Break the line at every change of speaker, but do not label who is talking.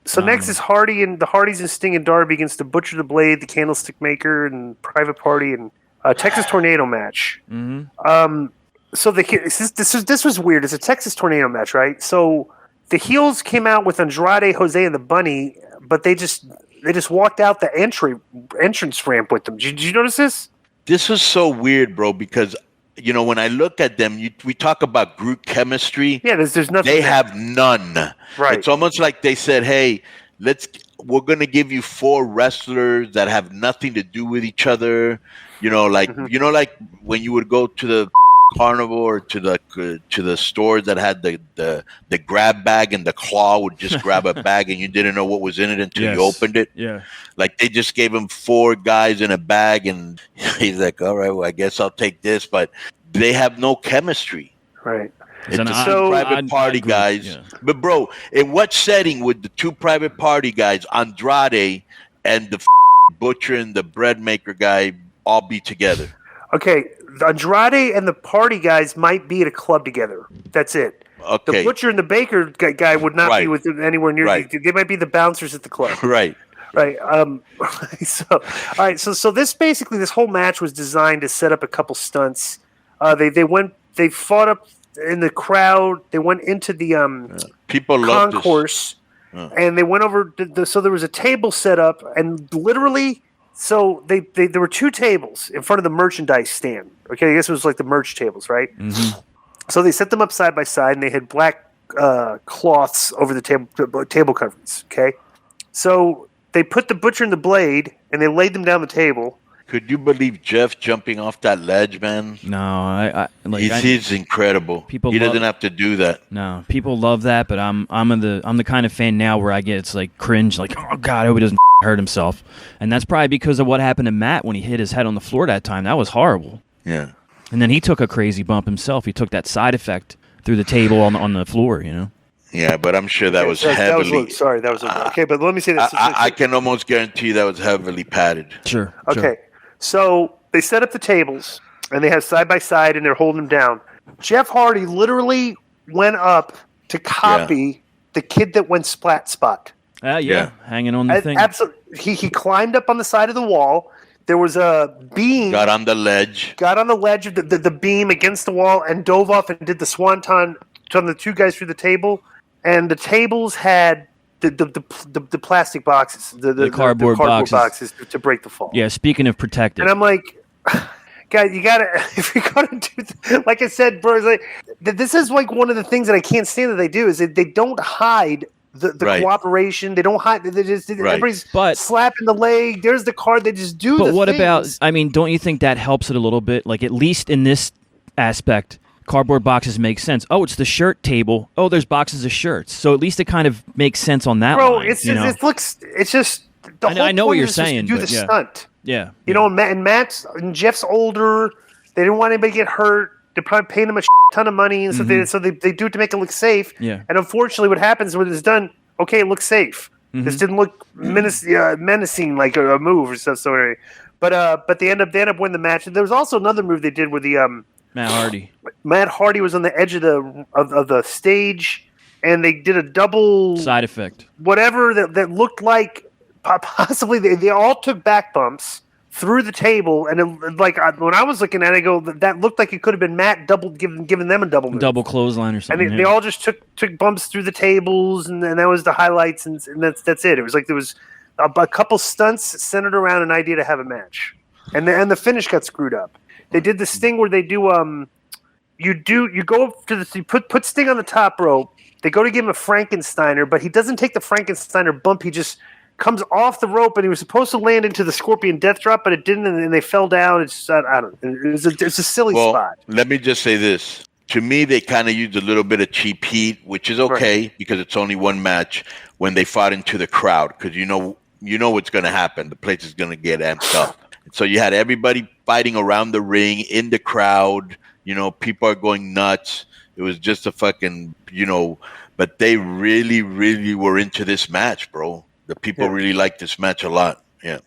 So next is Hardy and the Hardys and Sting and Darby against the Butcher, the Blade, the Candlestick Maker, and Private Party, and Texas Tornado match.
Mm-hmm.
So this was weird. It's a Texas Tornado match, right? So the heels came out with Andrade, Jose, and the Bunny, but they just walked out the entrance ramp with them. Did you notice this?
This was so weird, bro, because when I look at them, we talk about group chemistry.
Yeah, there's nothing.
They
there.
have none.
Right.
It's almost like they said, "Hey, we're gonna give you 4 wrestlers that have nothing to do with each other." Like when you would go to the carnival or to the stores that had the grab bag and the claw would just grab a bag and you didn't know what was in it until you opened it.
Yeah.
Like they just gave him 4 guys in a bag and he's like, all right, well, I guess I'll take this, but they have no chemistry.
Right.
It's the private party guys. Yeah. But bro, in what setting would the 2 private party guys, Andrade and the Butcher and the bread maker guy, all be together?
Okay, Andrade and the party guys might be at a club together. That's it.
Okay.
The Butcher and the Baker guy would not be with anywhere near.
Right.
They might be the bouncers at the club.
Right.
Right. So this whole match was designed to set up a couple stunts. They fought up in the crowd. They went into the
people
concourse, and they went over. So there was a table set up, and literally. So there were 2 tables in front of the merchandise stand. Okay, I guess it was like the merch tables, right?
Mm-hmm.
So they set them up side by side, and they had black cloths over the table coverings. Okay, so they put the Butcher and the Blade, and they laid them down the table.
Could you believe Jeff jumping off that ledge, man?
No,
he's incredible. He doesn't have to do that.
No, people love that, but I'm the kind of fan now where I get it's like cringe, like, oh god, I hope he doesn't hurt himself, and that's probably because of what happened to Matt when he hit his head on the floor that time. That was horrible.
Yeah,
and then he took a crazy bump himself. He took that side effect through the table on the floor,
Yeah, but I'm sure that was heavily.
That was okay. But let me say this:
I can almost guarantee that was heavily padded.
Sure.
Okay, so they set up the tables and they have side by side and they're holding them down. Jeff Hardy literally went up to copy the kid that went splat spot.
Hanging on the thing.
Absolutely, he climbed up on the side of the wall. There was a beam.
Got on the ledge
of the beam against the wall and dove off and did the swanton on the 2 guys through the table. And the tables had the plastic boxes, the
cardboard
boxes to break the fall.
Yeah, speaking of protected.
And I'm like, God, you gotta, if you're gonna do, like I said, bro, this is like one of the things that I can't stand that they do is that they don't hide the cooperation. They don't hide. They just everybody's slapping the leg. There's the card. They just do.
But what about? I mean, don't you think that helps it a little bit? Like at least in this aspect, cardboard boxes make sense. Oh, it's the shirt table. Oh, there's boxes of shirts. So at least it kind of makes sense on that.
Bro,
line,
it looks. It's just. The whole
I know what you're saying.
To do the stunt.
Yeah.
And Jeff's older. They didn't want anybody to get hurt. They're probably paying him a ton of money, and so they do it to make it look safe.
Yeah.
And unfortunately, what happens when it's done? Okay, it looks safe.
Mm-hmm.
This didn't look menacing like a move or stuff. So, but they end up winning the match. And there was also another move they did with the
Matt Hardy.
Matt Hardy was on the edge of the stage, and they did a double
side effect.
Whatever that looked like possibly they all took back bumps through the table, and when I was looking at it, I go, that looked like it could have been Matt giving them a double
clothesline or something.
And they all just took bumps through the tables, and that was the highlights, and that's it. It was like there was a couple stunts centered around an idea to have a match, and the finish got screwed up. They did this thing where they do you go up to you put Sting on the top rope. They go to give him a Frankensteiner, but he doesn't take the Frankensteiner bump. He just comes off the rope, and he was supposed to land into the Scorpion Death Drop, but it didn't, and they fell down. It's I don't know. It's a silly spot.
Let me just say this. To me, they kind of used a little bit of cheap heat, which is okay because it's only one match when they fought into the crowd because you know what's going to happen. The place is going to get amped up. So you had everybody fighting around the ring in the crowd. People are going nuts. It was just a fucking, but they really, really were into this match, bro. The people really liked this match a lot. Yeah.